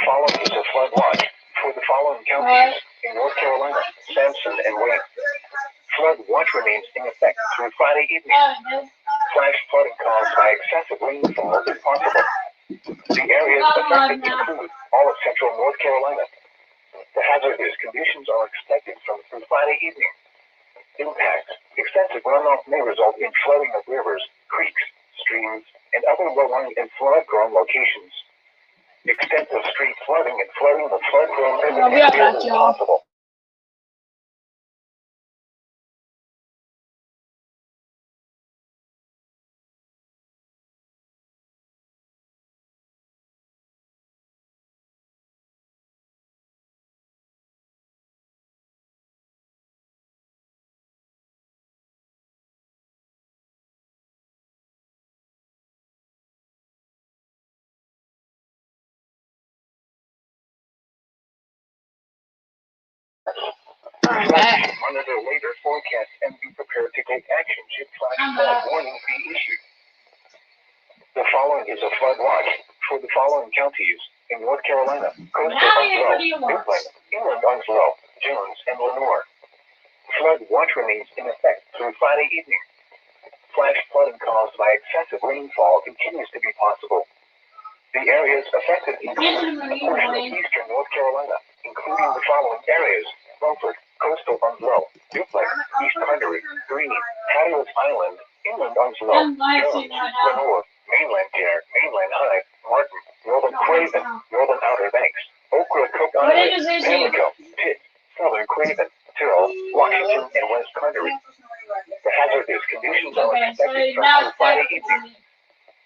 following is a flood watch for the following counties in North Carolina, Sampson, and Wayne. Flood watch remains in effect through Friday evening. Flash flooding caused by excessive rainfall is possible. The areas affected include all of central North Carolina. The hazardous conditions are expected from through Friday evening. Impacts: excessive runoff may result in flooding of rivers, creeks, streams, and other low-lying and flood-prone locations. Extensive street flooding and flooding of flood-prone areas is possible. Monitor later forecasts and be prepared to take action should flash flood warning be issued. The following is a flood watch for the following counties in North Carolina: Coastal Onslow, Midland, Inland Onslow, Jones, and Lenoir. Flood watch remains in effect through Friday evening. Flash flooding caused by excessive rainfall continues to be possible. The areas affected include a portion of eastern North Carolina, including the following areas: Beaufort, Coastal Onslow, Duplex, East Carteret, Greene, Hatteras Island, Inland Onslow, Jones, Lenoir, Mainland Care, Mainland High, Martin, Northern Craven, Northern Outer Banks, Okra, Cook Island, Pamlico, Pitt, Southern Craven, Tyrrell, Washington, and West Carteret. The hazardous conditions are expected from Friday evening.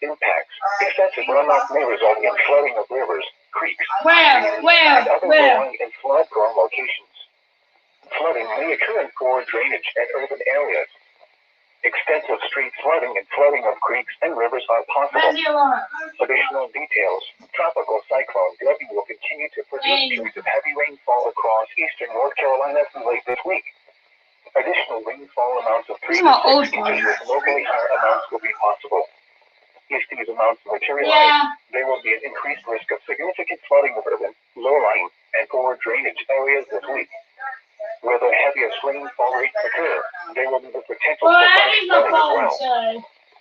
Impacts: excessive runoff may result in flooding of rivers, creeks, and other low-lying and flood-prone locations. Flooding may occur in poor drainage at urban areas. Extensive street flooding and flooding of creeks and rivers are possible. Additional details: tropical cyclone Debbie will continue to produce periods of heavy rainfall across eastern North Carolina through late this week. Additional rainfall amounts of 3 to 6 inches with locally higher amounts will be possible. If these amounts materialize, there will be an increased risk of significant flooding of urban, low-lying, and poor drainage areas this week. Where the heaviest rainfall rates occur, there will be the potential for flooding as well.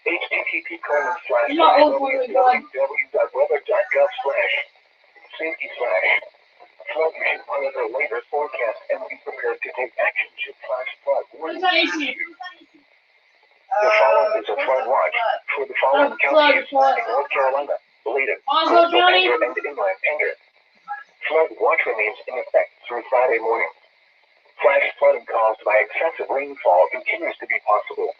http://www.weather.gov/safety/flood. You should monitor later forecasts and be prepared to take action should flash flood warning be issued. The following is a flood watch for the following counties in North Carolina: Bladen, Coastal Pender, and Inland Pender. Flood watch remains in effect through Friday morning. Flash flooding caused by excessive rainfall continues to be possible.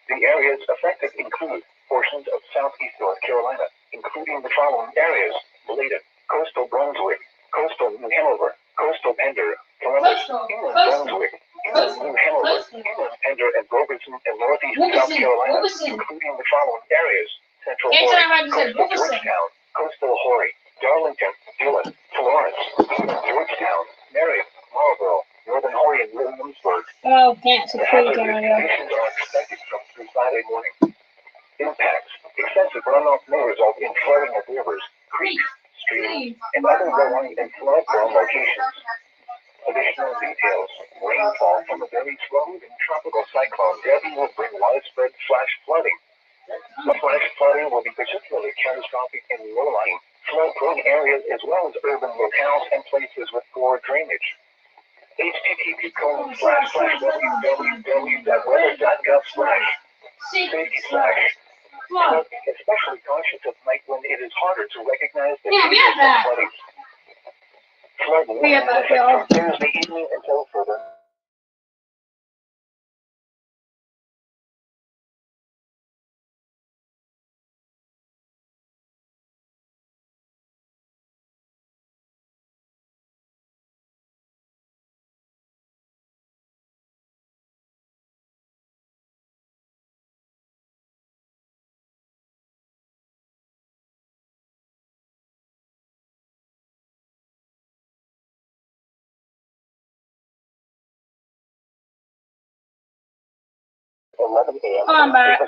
The areas affected include portions of southeast North Carolina, including the following areas: Bladen, Coastal Brunswick, Coastal New Hanover, Coastal Pender, Columbus, Inland Brunswick, Inland New Hanover, Inland Pender, and Robertson, and northeast South Carolina, including the following areas: Central Horry, Coastal Georgetown, Coastal Horry, Darlington, Dillon, Florence, Georgetown, Marion, Marlboro, Northern Horry, and Williamsburg. Oh, can't The hazardous conditions are expected from through Friday morning. Impacts: excessive runoff may result in flooding of rivers, creeks, streams, and other low-lying and flood-prone locations. Additional details: rainfall from a very slow-moving tropical cyclone Debbie will bring widespread flash flooding. The flash flooding will be particularly catastrophic in low-lying, flood-prone areas as well as urban locales and places with poor drainage. http://www.weather.gov/safety/flood. Be especially cautious at night when it is harder to recognize the dangers of flooding. Flood warning from Thursday evening until further. I'm back.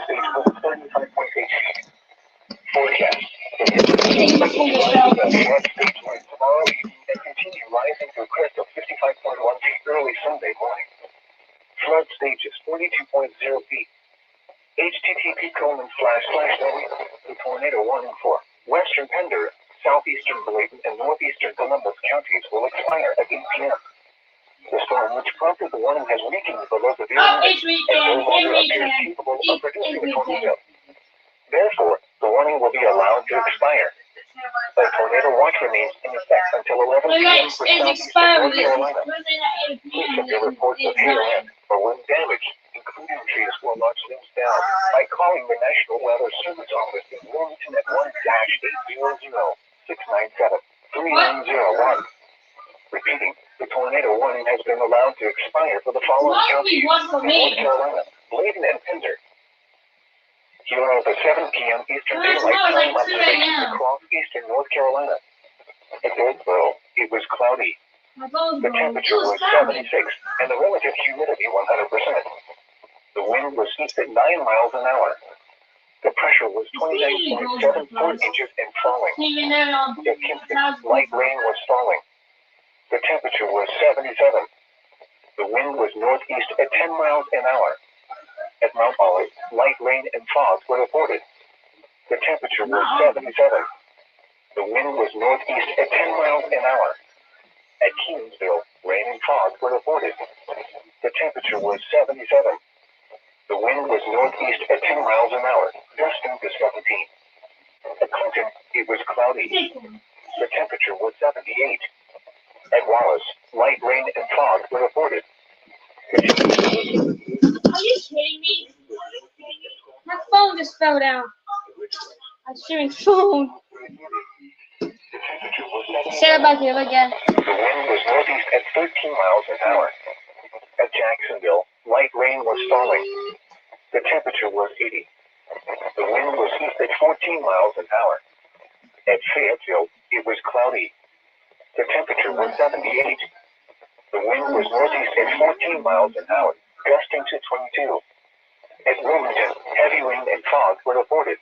Forecast. tomorrow evening and continue rising to a crest of 55.1 feet early Sunday morning. Flood stage is 42.0 feet. http:// the tornado warning for Western Pender, Southeastern Bladen, and Northeastern Columbus counties will expire at 8 p.m. The storm which prompted the warning has weakened below the and no longer appears capable of producing a tornado. Therefore, the warning will be allowed to expire. The tornado watch remains in effect until 11 p.m. for Southeastern North Carolina. Please have your reports of hail and or wind damage, including trees or large limbs down, by calling the National Weather Service Office in Wilmington at 1-800-697-3901. Repeating, the tornado warning has been allowed to expire for the following counties: North Carolina, Bladen, and Pender. Here are the 7 p.m. Eastern Daylight Time observations across eastern North Carolina. At Goldsboro, it was cloudy. The temperature was 76, and the relative humidity 100%. The wind was east at 9 miles an hour. The pressure was 29.74 inches and falling. At Kinston, light rain was falling. The temperature was 77. The wind was northeast at 10 miles an hour. At Mount Olive, light rain and fog were reported. The temperature was 77. The wind was northeast at 10 miles an hour. At Keensville, rain and fog were reported. The temperature was 77. The wind was northeast at 10 miles an hour, gusting to 17. At Clinton, it was cloudy. The temperature was 78. At Wallace, light rain and fog were reported. Are you kidding me? My phone just fell down. I'm sharing phone. Say it back here again. The wind was northeast at 13 miles an hour. At Jacksonville, light rain was falling. The temperature was 80. The wind was east at 14 miles an hour. At Fayetteville, it was cloudy. The temperature was 78. The wind was northeast at 14 miles an hour, gusting to 22. At Wilmington, heavy rain and fog were reported.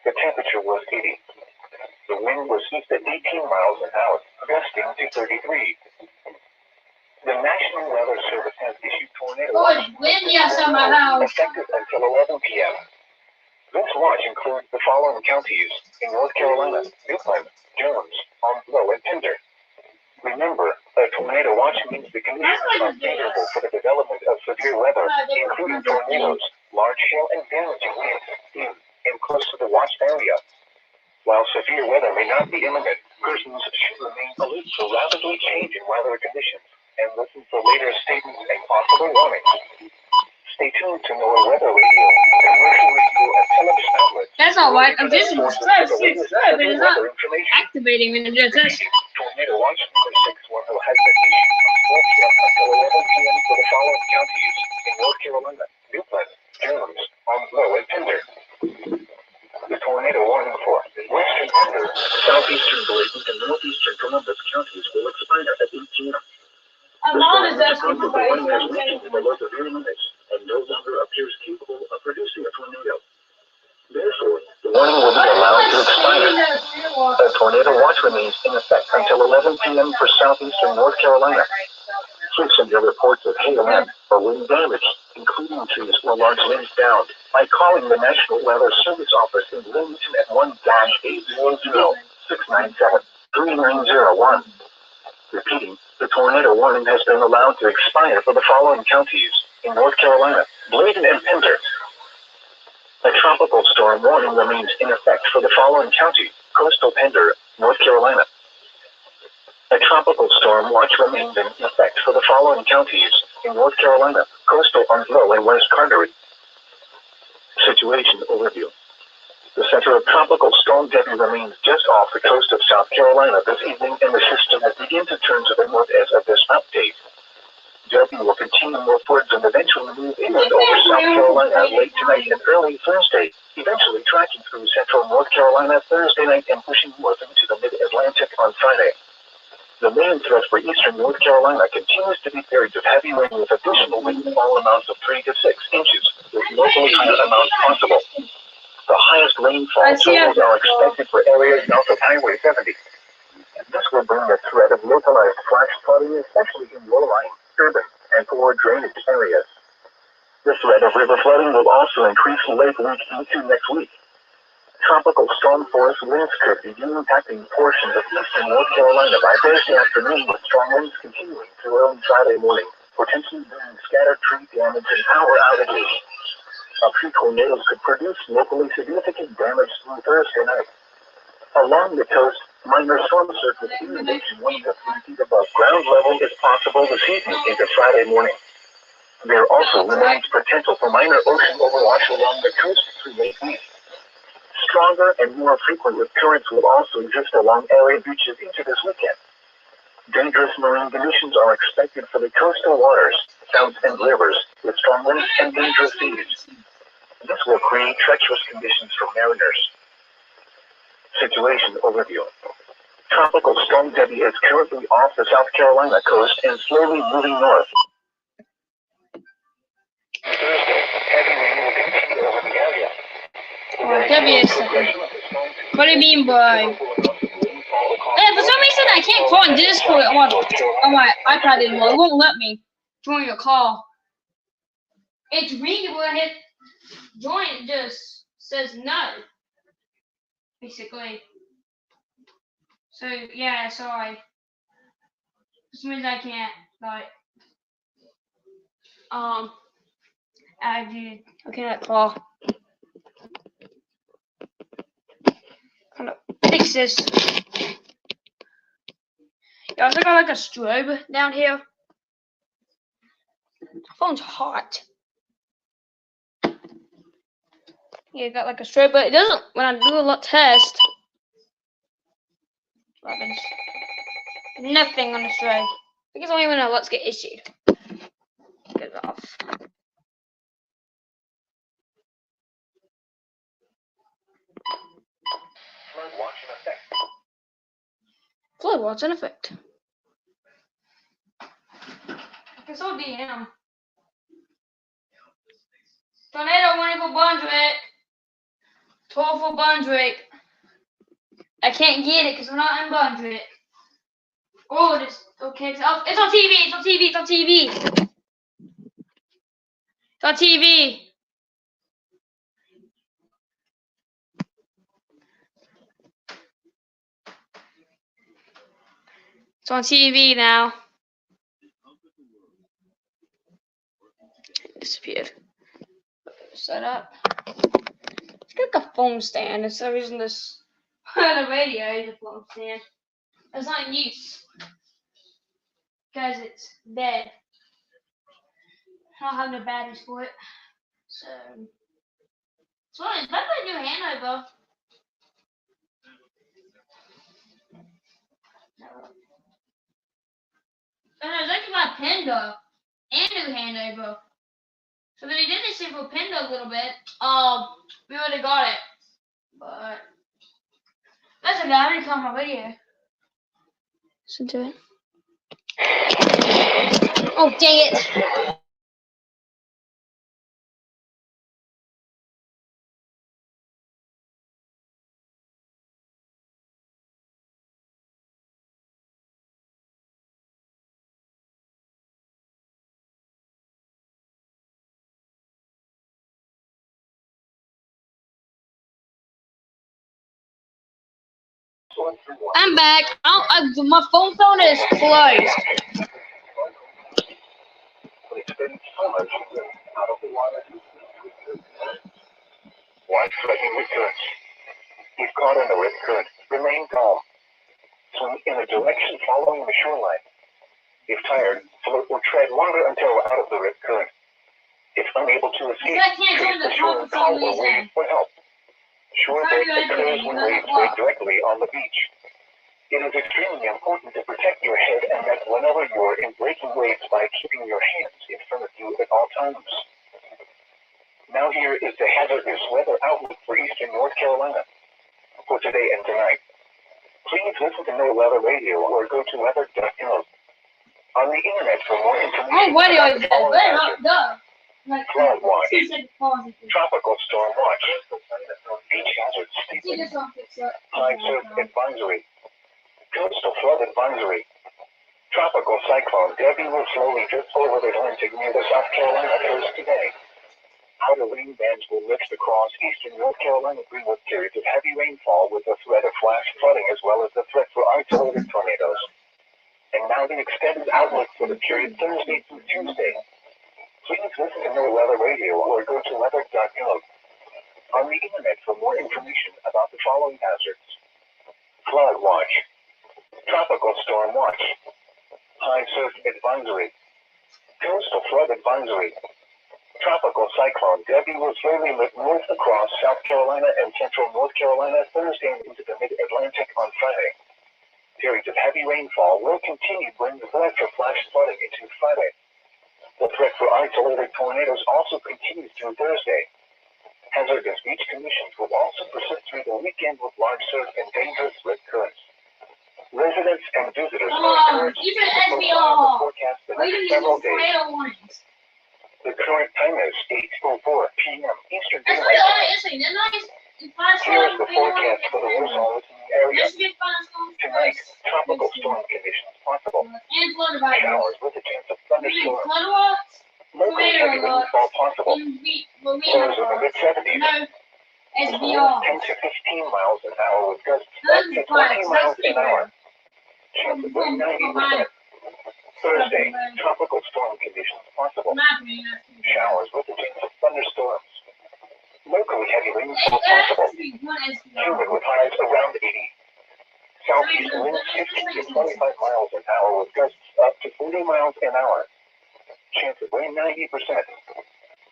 The temperature was 80. The wind was east at 18 miles an hour, gusting to 33. The National Weather Service has issued tornado warnings effective until 11 p.m. This watch includes the following counties in North Carolina: Newland, Jones, Onslow, and Pender. Remember, a tornado watch means the conditions are favorable for the development of severe weather, including tornadoes, large hail, and damaging winds in and close to the watched area. While severe weather may not be imminent, persons should remain alert to rapidly changing weather conditions and listen for later statements and possible warnings. Stay tuned to NOAA Weather Radio, commercial radio, and television outlets. That's all right. I'm just subscribed, but it's not activating when I do this. Tornado watch number 610 has been issued from 4 p.m. until 11 p.m. for the following counties in North Carolina: Newland, Jones, Onslow, and Pender. The tornado warning for Western Pender, Southeastern Bladen, and Northeastern Columbus counties will expire at 8 p.m. The storm has weakened below severe limits and no longer appears capable of producing a tornado. Therefore, the warning will be allowed to expire. A tornado watch remains in effect until 11 p.m. for southeastern North Carolina. Please send your reports of hail and or wind damage, including trees or large limbs down, by calling the National Weather Service Office in Wilmington at 1-800-697-3901. Repeating, the tornado warning has been allowed to expire for the following counties in North Carolina: Bladen and Pender. A tropical storm warning remains in effect for the following counties: coastal Pender, North Carolina. A tropical storm watch remains in effect for the following counties in North Carolina: coastal Onslow and West Carteret. Situation overview. The center of Tropical Storm Debbie remains just off the coast of South Carolina this evening, and the system has begun to turn to the north as of this update. Debbie will continue northwards and eventually move inland over South Carolina late tonight and early Thursday, eventually tracking through central North Carolina Thursday night and pushing north into the mid-Atlantic on Friday. The main threat for eastern North Carolina continues to be periods of heavy rain with additional rainfall amounts of 3 to 6 inches, with locally higher amounts possible. The highest rainfall totals are expected for areas south of Highway 70. This will bring a threat of localized flash flooding, especially in low-lying, urban, and poor drainage areas. The threat of river flooding will also increase late week into next week. Tropical storm force winds could begin impacting portions of eastern North Carolina by Thursday afternoon, with strong winds continuing through early Friday morning, potentially bringing scattered tree damage and power outages. Tornadoes could produce locally significant damage through Thursday night. Along the coast, minor storm surface inundation 1 to 3 feet above ground level is possible this evening into Friday morning. There also remains potential for minor ocean overwash along the coast through late week. Stronger and more frequent currents will also exist along area beaches into this weekend. Dangerous marine conditions are expected for the coastal waters, sounds, and rivers, with strong winds and dangerous seas. This will create treacherous conditions for mariners. Situation overview. Tropical storm Debbie is currently off the South Carolina coast and slowly moving north. Thursday, heavy rain will continue over the area. Debbie is second. What do you mean by? Hey, for some reason I can't call on Discord on my iPad anymore. It won't let me join your call. It's ringing when I hit join. It just says no, basically. So yeah, sorry. This means I can't I cannot call. Kind of fix this. Yeah, I also got like a strobe down here. The phone's hot. Yeah, got like a strobe, but it doesn't when I do a lot test. What happens? Nothing on the strobe. I guess only when a let's get issued. Get it off. Flood watch in effect. I can still DM. Tornado warning for Brunswick. 12 for Brunswick. I can't get it because we're not in Brunswick. Oh, it is okay. It's on TV. It's on TV. It's on TV. It's on TV. It's on TV now. It disappeared. Set up. It's like a phone stand. It's the reason this the radio is a phone stand. It's not in use because it's dead. I don't have no batteries for it. So it's better than new handover. And there's actually my Pendo and new handover. So then he did this shit for Pendo a little bit. We would have got it. But that's okay, I already caught my video. Listen to it. Oh dang it. I'm back. My phone is closed. White threatening with currents. If caught in the rip current, remain calm. Swim in a direction following the shoreline. If tired, float or tread longer until out of the rip current. If unable to escape, treat the shore and call or wave for help. Shore break occurs when waves break directly on the beach. It is extremely important to protect your head and neck whenever you are in breaking waves by keeping your hands in front of you at all times. Now here is the hazardous weather outlook for eastern North Carolina for today and tonight. Please listen to No Weather Radio or go to weather.gov. On the internet for more information about flood watch, tropical storm watch, beach hazards, high surf advisory, Coastal flood advisory. Tropical cyclone Debbie will slowly drift over the Atlantic near the South Carolina coast today. Outer rain bands will lift across eastern North Carolina with periods of heavy rainfall with the threat of flash flooding as well as the threat for isolated tornadoes. And now the extended outlook for the period Thursday through Tuesday. Please listen to NOAA Weather Radio or go to weather.gov. On the internet for more information about the following hazards. Flood watch. Tropical storm watch. High surf advisory. Coastal flood advisory. Tropical cyclone Debbie will slowly move north across South Carolina and central North Carolina Thursday and into the mid-Atlantic on Friday. Periods of heavy rainfall will continue bringing the threat for flash flooding into Friday. The threat for isolated tornadoes also continues through Thursday. Hazardous beach conditions will also persist through the weekend with large surf and dangerous wind currents. Residents and visitors are encouraged to keep the forecast the next several days. The current time is 8:04 p.m. Eastern Daylight Time. Here is the forecast for the Los area. Tonight, tropical storm conditions possible. Showers with a chance of thunderstorms. Local heavy rainfall possible. Lows in the mid-70s. Winds 10 to 15 miles an hour with gusts up to 20 miles an hour. Chance of wind 90%. Thursday, tropical storm conditions possible. Showers with a chance of thunderstorms. Locally heavy rainfall possible. Humid with highs around 80. Southeast winds 15 to 25 miles an hour with gusts up to 40 miles an hour. Chance of rain 90%.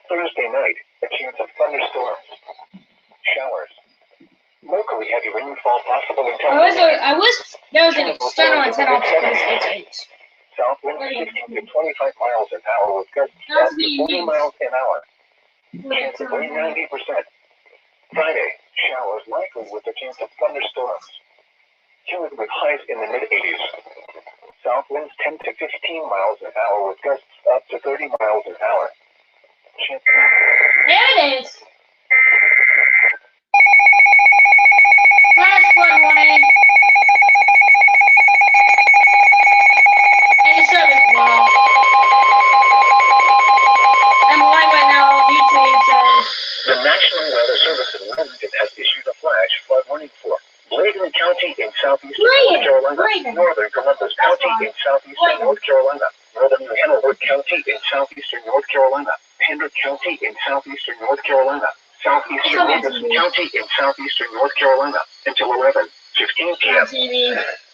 Thursday night, a chance of thunderstorms. Showers. Locally heavy rainfall possible until there was an external antenna off the States. South winds 15 to 25 miles an hour with gusts up to 40 miles an hour. Chance of rain 90%. Friday, showers likely with a chance of thunderstorms. Humid with highs in the mid-80s. South winds 10 to 15 miles an hour with gusts up to 30 miles an hour. Chance. There it is. Flash flood warning. And the service wall. I'm live right now on YouTube, so. The National Weather Service in Wilmington has issued a flash flood warning for Bladen County in southeastern North Carolina, northern Columbus County in southeastern North Carolina, northern Hanover County in southeastern North Carolina, Hendrick County in southeastern North Carolina, southeastern Robeson County in southeastern North Carolina until 11:15 p.m.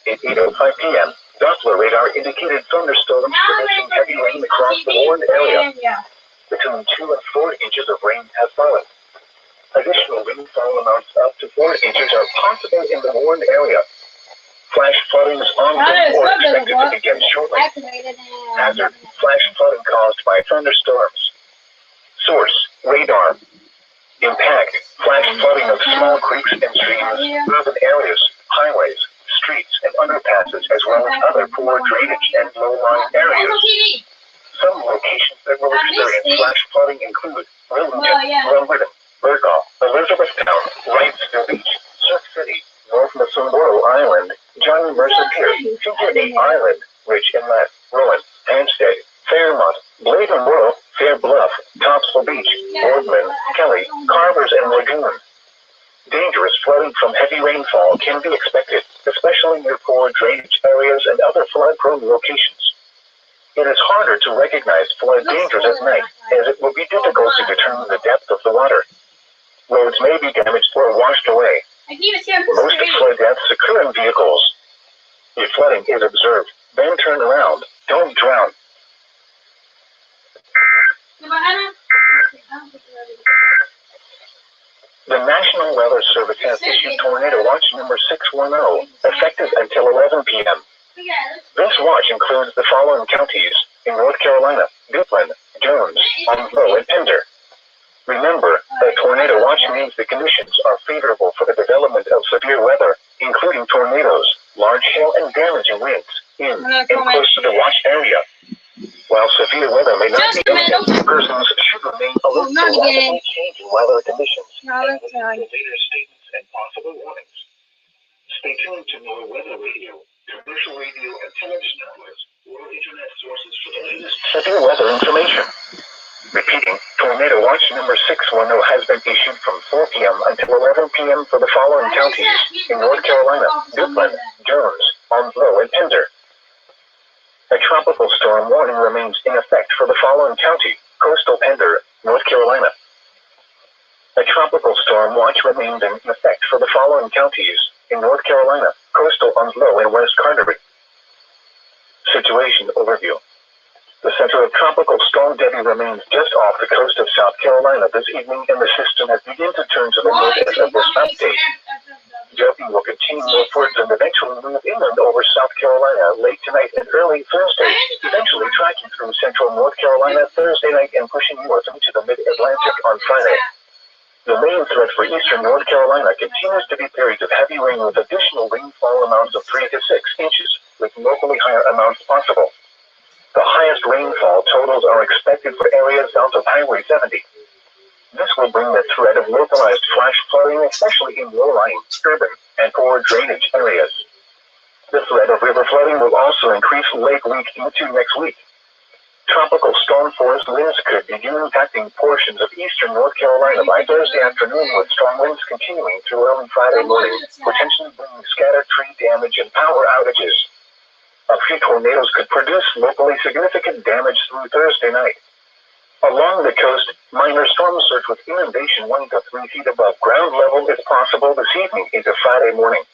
At 8:05 p.m., Doppler radar indicated thunderstorms producing heavy rain across the warned area. Between 2 and 4 inches of rain have fallen. Additional rainfall amounts up to 4 inches are possible in the warned area. Flash flooding is ongoing or expected to begin shortly. Hazard: flash flooding caused by thunderstorms. Source: radar. Impact: flash flooding of small creeks and streams, urban areas, highways, streets, and underpasses, as well as other poor drainage and low-lying areas. Some locations that will experience flash flooding include Wilmington, Bergall, Elizabethtown, Wrightsville Beach, Surf City, North Massapequa Island, John Mercer Pier, Fugate Island, Rich Inlet, Rowan, Hampstead, Fairmont, Bladen Rural, Fair Bluff, Topsail Beach, Boardman, Kelly, Carvers, and Lagoon. Dangerous flooding from heavy rainfall can be expected, especially near poor drainage areas and other flood-prone locations. It is harder to recognize flood dangers at night, as it will be difficult to determine the depth of the water. Roads may be damaged or washed away. Most flood deaths occur in vehicles. If flooding is observed, then turn around. Don't drown. The National Weather Service has issued Tornado Watch number 610, effective until 11 p.m. This watch includes the following counties in North Carolina: Duplin, Jones, Onslow, and Pender. Remember, a tornado watch means the conditions are favorable for the development of severe weather, including tornadoes, large hail, and damaging winds in and close to the watch area. While severe weather may not be imminent, persons should remain alert to rapidly changing weather conditions and listen to later statements and possible warnings. Stay tuned to NOAA Weather Radio commercial radio and television outlets, or internet sources for the latest severe weather information. Repeating, tornado watch number 610 has been issued from 4 p.m. until 11 p.m. for the following counties in North Carolina: Duplin, Jones, Onslow, and Pender. A tropical storm warning remains in effect for the following county: coastal Pender, North Carolina. A tropical storm watch remains in effect for the following counties in North Carolina: coastal Onslow and West Carteret. Situation overview. The center of Tropical Storm Debbie remains just off the coast of South Carolina this evening, and the system has begun to turn to the north as of this update. Debbie will continue northwards and eventually move inland over South Carolina late tonight and early Thursday, eventually tracking through central North Carolina Thursday night and pushing north into the mid-Atlantic on Friday. The main threat for eastern North Carolina continues to be periods of heavy rain with additional rainfall amounts of 3 to 6 inches, with locally higher amounts possible. The highest rainfall totals are expected for areas south of Highway 70. This will bring the threat of localized flash flooding, especially in low-lying, urban, and poor drainage areas. The threat of river flooding will also increase late week into next week. Tropical storm force winds could begin impacting portions of eastern North Carolina by Thursday afternoon, with strong winds continuing through early Friday morning, potentially bringing scattered tree damage and power outages. A few tornadoes could produce locally significant damage through Thursday night. Along the coast, minor storm surge with inundation 1 to 3 feet above ground level is possible this evening into Friday morning.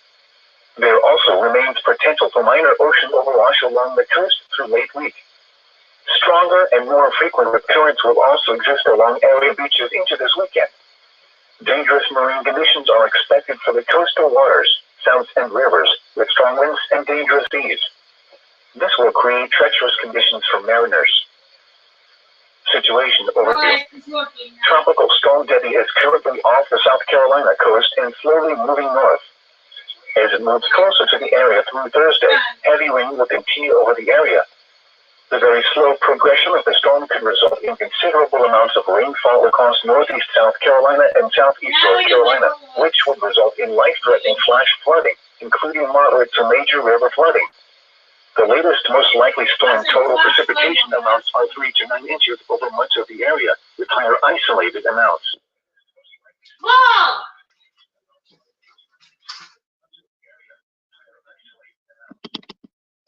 There also remains potential for minor ocean overwash along the coast through late week. Stronger and more frequent currents will also exist along area beaches into this weekend. Dangerous marine conditions are expected for the coastal waters, sounds, and rivers, with strong winds and dangerous seas. This will create treacherous conditions for mariners. Situation overview. Tropical Storm Debbie is currently off the South Carolina coast and slowly moving north. As it moves closer to the area through Thursday, heavy rain will continue over the area. The very slow progression of the storm could result in considerable amounts of rainfall across northeast South Carolina and southeast North Carolina, which would result in life-threatening flash flooding, including moderate to major river flooding. The latest most likely storm total precipitation amounts are 3 to 9 inches over much of the area, with higher isolated amounts.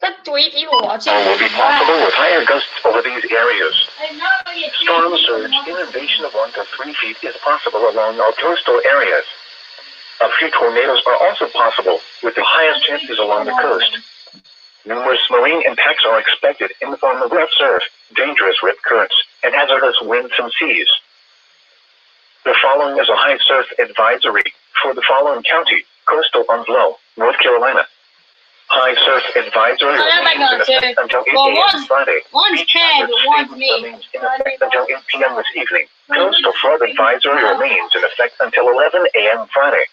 Got 3 people watching. Will be possible with higher gusts over these areas. Storm surge inundation of 1 to 3 feet is possible along our coastal areas. A few tornadoes are also possible, with the highest chances along the coast. Numerous marine impacts are expected in the form of rough surf, dangerous rip currents, and hazardous winds and seas. The following is a high surf advisory for the following county: coastal Onslow, North Carolina. High surf advisory remains in effect until 8 a.m. Friday. One's Ted, but one's me. Remains in effect until 8 p.m. this evening. Coastal flood advisory remains in effect until 11 a.m. Friday.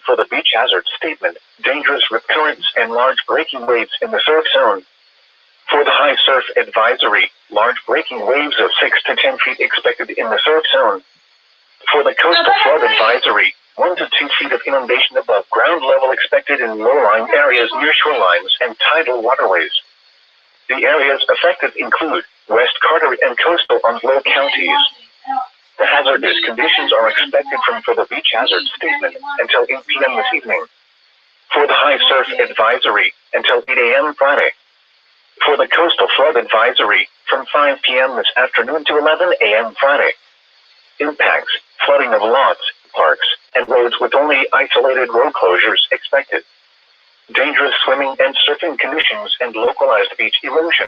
For the beach hazard statement, dangerous rip currents and large breaking waves in the surf zone. For the high surf advisory, large breaking waves of 6 to 10 feet expected in the surf zone. For the coastal flood advisory, 1 to 2 feet of inundation above ground level expected in low-lying areas near shorelines and tidal waterways. The areas affected include West Carteret and coastal Onslow counties. The hazardous conditions are expected for the beach hazard statement until 8 p.m. this evening. For the high surf advisory, until 8 a.m. Friday. For the coastal flood advisory, from 5 p.m. this afternoon to 11 a.m. Friday. Impacts: flooding of lots, parks, and roads with only isolated road closures expected. Dangerous swimming and surfing conditions and localized beach erosion.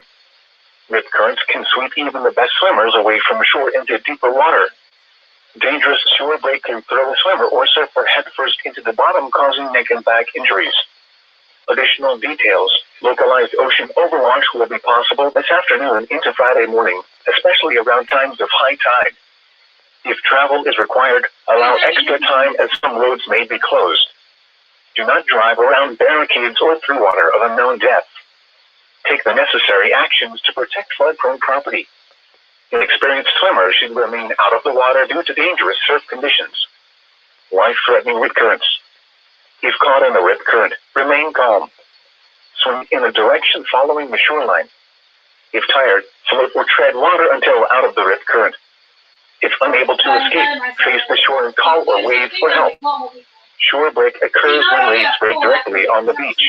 Rip currents can sweep even the best swimmers away from shore into deeper water. Dangerous shore break can throw a swimmer or surfer headfirst into the bottom, causing neck and back injuries. Additional details: localized ocean overwash will be possible this afternoon into Friday morning, especially around times of high tide. If travel is required, allow extra time as some roads may be closed. Do not drive around barricades or through water of unknown depth. Take the necessary actions to protect flood-prone property. Inexperienced swimmers should remain out of the water due to dangerous surf conditions. Life-threatening rip currents. If caught in a rip current, remain calm. Swim in a direction following the shoreline. If tired, float or tread water until out of the rip current. If unable to escape, face the shore and call or wave for help. Shore break occurs when waves break directly on the beach.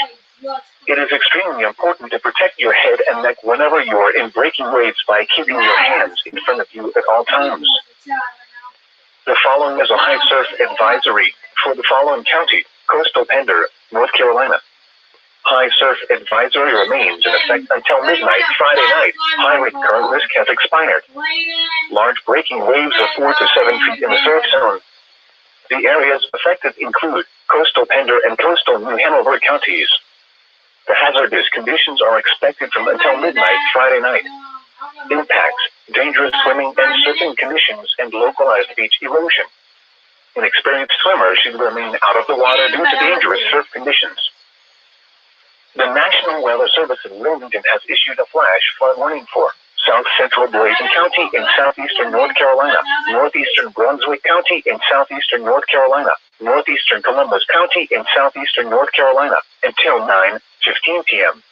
It is extremely important to protect your head and neck whenever you are in breaking waves by keeping your hands in front of you at all times. The following is a high surf advisory for the following county: Coastal Pender, North Carolina. High surf advisory remains in effect until midnight Friday night. High rate current risk has expired. Large breaking waves of 4 to 7 feet in the surf zone. The areas affected include Coastal Pender and Coastal New Hanover counties. The hazardous conditions are expected from until midnight Friday night. Impacts: dangerous swimming and surfing conditions and localized beach erosion. Inexperienced swimmers should remain out of the water due to dangerous surf conditions. The National Weather Service in Wilmington has issued a flash flood warning for South Central Bladen County in southeastern North Carolina, northeastern Brunswick County in southeastern North Carolina, northeastern Columbus County in southeastern North Carolina, until 9:15 p.m.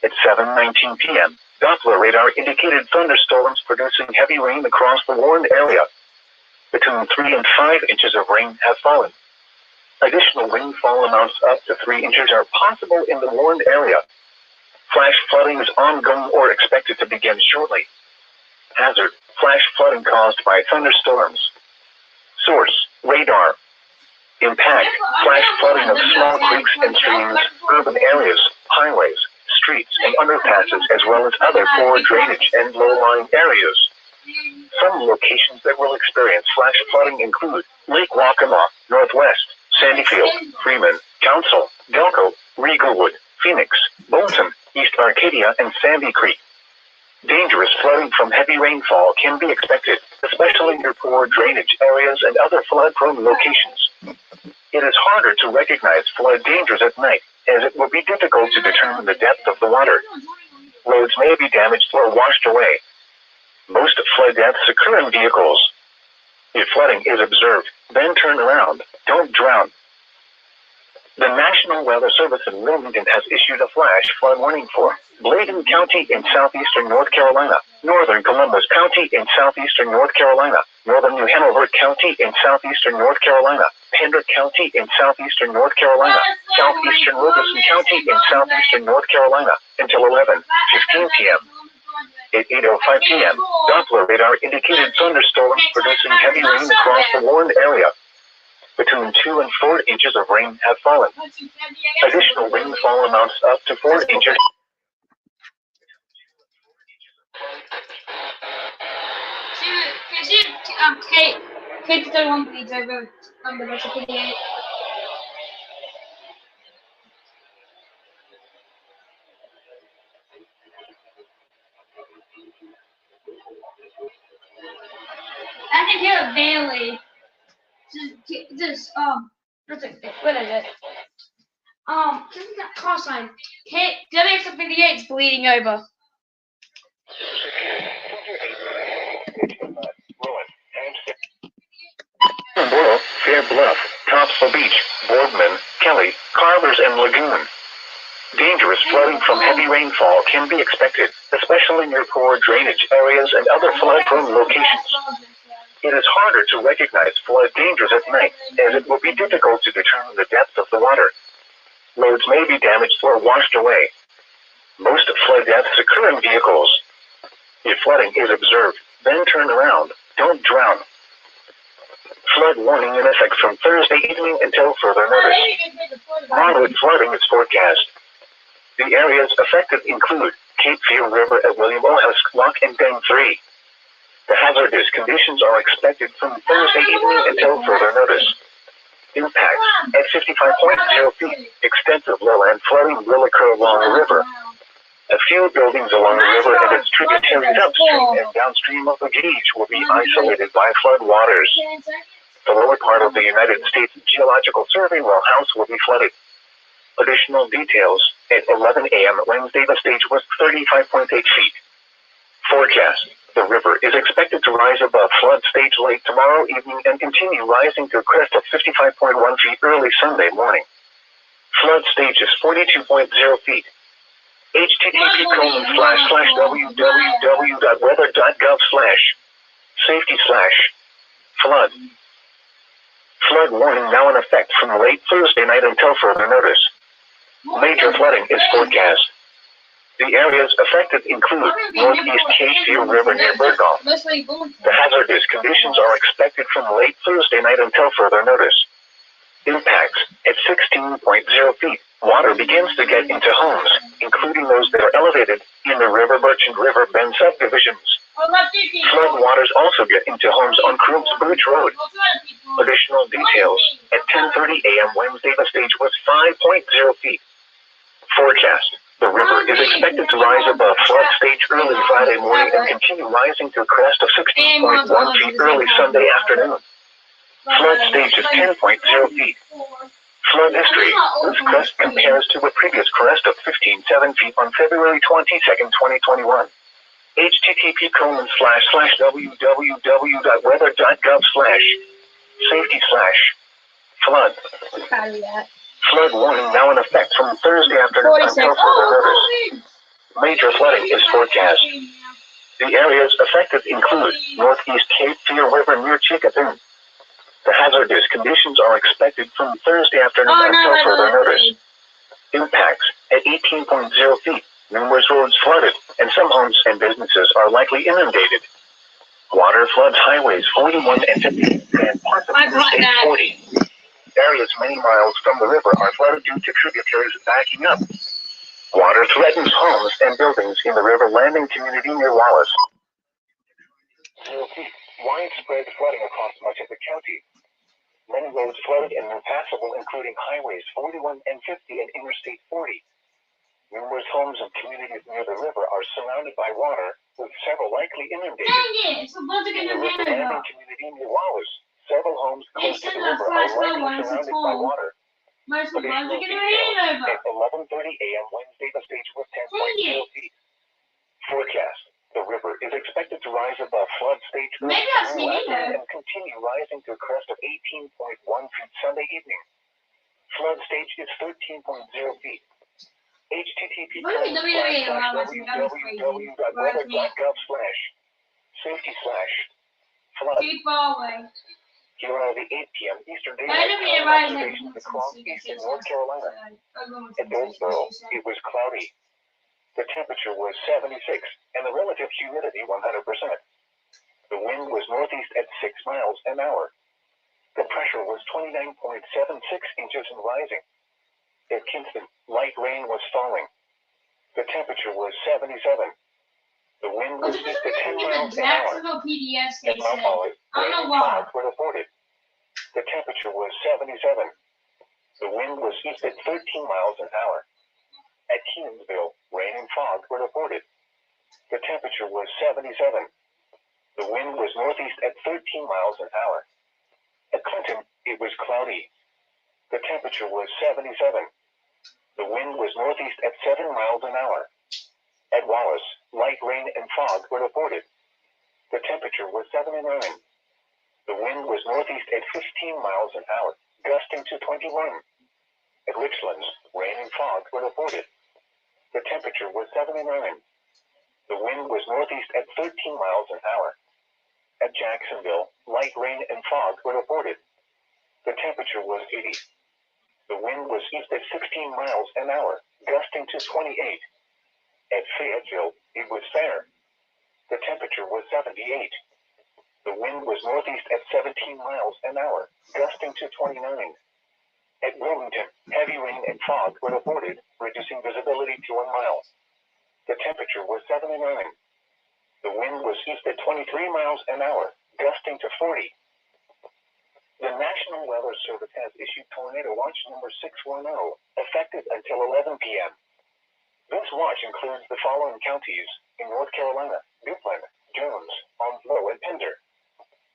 At 7:19 p.m., Doppler radar indicated thunderstorms producing heavy rain across the warned area. Between 3 and 5 inches of rain have fallen. Additional rainfall amounts up to 3 inches are possible in the warned area. Flash flooding is ongoing or expected to begin shortly. Hazard: flash flooding caused by thunderstorms. Source: radar. Impact: flash flooding of small creeks and streams, urban areas, highways, streets, and underpasses, as well as other poor drainage and low-lying areas. Some locations that will experience flash flooding include Lake Waccamaw, Northwest, Sandyfield, Freeman, Council, Delco, Riegelwood, Phoenix, Bolton, East Arcadia, and Sandy Creek. Dangerous flooding from heavy rainfall can be expected, especially near poor drainage areas and other flood-prone locations. It is harder to recognize flood dangers at night, as it will be difficult to determine the depth of the water. Roads may be damaged or washed away. Most flood deaths occur in vehicles. If flooding is observed, then turn around. Don't drown. The National Weather Service in Wilmington has issued a flash flood warning for Bladen County in southeastern North Carolina, northern Columbus County in southeastern North Carolina, northern New Hanover County in southeastern North Carolina, Pender County in southeastern North Carolina, southeastern Robeson County in southeastern North Carolina, until 11:15 p.m. At 8:05 p.m., Doppler radar indicated thunderstorms producing heavy rain across the warned area. Between 2 and 4 inches of rain have fallen. Additional rainfall amounts up to 4 inches. Kate 31 please over the version 58. I can hear Bailey. What is it? Call sign. WNCK-TV is bleeding over. Borough, Fair Bluff, Topsail Beach, Boardman, Kelly, Carvers, and Lagoon. Dangerous flooding from heavy rainfall can be expected, especially near poor drainage areas and other flood-prone locations. It is harder to recognize flood dangers at night, as it will be difficult to determine the depth of the water. Roads may be damaged or washed away. Most flood deaths occur in vehicles. If flooding is observed, then turn around. Don't drown. Flood warning in effect from Thursday evening until further notice. Moderate flooding is forecast. The areas affected include Cape Fear River at William O. Husk Lock and Dam 3. The hazardous conditions are expected from Thursday evening until further notice. Impacts: at 55.0 feet, extensive lowland flooding will occur along the river. A few buildings along the river and its tributaries upstream and downstream of the gauge will be isolated by flood waters. The lower part of the United States Geological Survey well house will be flooded. Additional details: at 11 a.m. Wednesday, the stage was 35.8 feet. Forecast: the river is expected to rise above flood stage late tomorrow evening and continue rising to a crest of 55.1 feet early Sunday morning. Flood stage is 42.0 feet. http://www.weather.gov/safety/flood. Flood warning now in effect from late Thursday night until further notice. Major flooding is forecast. The areas affected include Northeast Cape River near Bergholm. The hazardous conditions are expected from late Thursday night until further notice. Impacts at 16.0 feet. Water begins to get into homes, including those that are elevated in the River Birch and River Bend subdivisions. Flood waters also get into homes on Crooms Birch Road. Additional details. At 10:30 a.m. Wednesday, the stage was 5.0 feet. Forecast. The river is expected to rise above flood stage early Friday morning and continue rising to a crest of 16.1 feet early Sunday afternoon. Flood stage is 10.0 feet. Flood history. This crest compares to a previous crest of 15.7 feet on February 22nd, 2021. http://www.weather.gov/safety/flood. Flood warning now in effect from Thursday afternoon until further notice. Major flooding is forecast. The areas affected include Northeast Cape Fear River near Chickapoon. The hazardous conditions are expected from Thursday afternoon until further notice. Impacts at 18.0 feet. Numerous roads flooded, and some homes and businesses are likely inundated. Water floods highways 41 and 50 and parts of Interstate 40. Areas many miles from the river are flooded due to tributaries backing up. Water threatens homes and buildings in the river landing community near Wallace. Widespread flooding across much of the county. Many roads flooded and impassable, including highways 41 and 50 and Interstate 40. Numerous homes and communities near the river are surrounded by water, with several likely inundated. In the river landing community near Wallace, several homes close to the river are likely surrounded by water. Additional details at 11:30 a.m. Wednesday, the stage was 10.0 feet. Forecast. The river is expected to rise above flood stage early and continue rising to a crest of 18.1 feet Sunday evening. Flood stage is 13.0 feet. http://www.weather.gov/safety/flood. Here are the 8 p.m. Eastern Daylight Time observations across eastern North Carolina. At Goldsboro, it was cloudy. The temperature was 76, and the relative humidity 100%. The wind was northeast at 6 miles an hour. The pressure was 29.76 inches and rising. At Kinston, light rain was falling. The temperature was 77. The wind was east at 10 miles an hour. At Mount Olive, rain and fog were reported. The temperature was 77. The wind was east at 13 miles an hour. At Keensville, rain and fog were reported. The temperature was 77. The wind was northeast at 13 miles an hour. At Clinton, it was cloudy. The temperature was 77. The wind was northeast at 7 miles an hour. At Wallace, light rain and fog were reported. The temperature was 79. The wind was northeast at 15 miles an hour, gusting to 21. At Richlands, rain and fog were reported. The temperature was 79. The wind was northeast at 13 miles an hour. At Jacksonville, light rain and fog were reported. The temperature was 80. The wind was east at 16 miles an hour, gusting to 28. At Fayetteville, it was fair. The temperature was 78. The wind was northeast at 17 miles an hour, gusting to 29. At Wilmington, heavy rain and fog were reported, reducing visibility to 1 mile. The temperature was 79. The wind was east at 23 miles an hour, gusting to 40. The National Weather Service has issued Tornado Watch number 610, effective until 11 p.m. This watch includes the following counties in North Carolina: Duplin, Jones, Onslow, and Pender.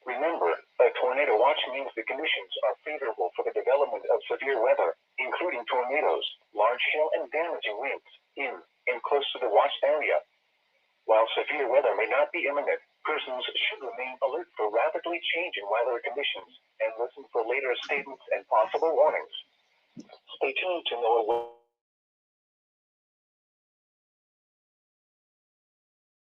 Remember, a tornado watch means the conditions are favorable for the development of severe weather, including tornadoes, large hail, and damaging winds in and close to the watched area. While severe weather may not be imminent, persons should remain alert for rapidly changing weather conditions and listen for later statements and possible warnings. Stay tuned to know what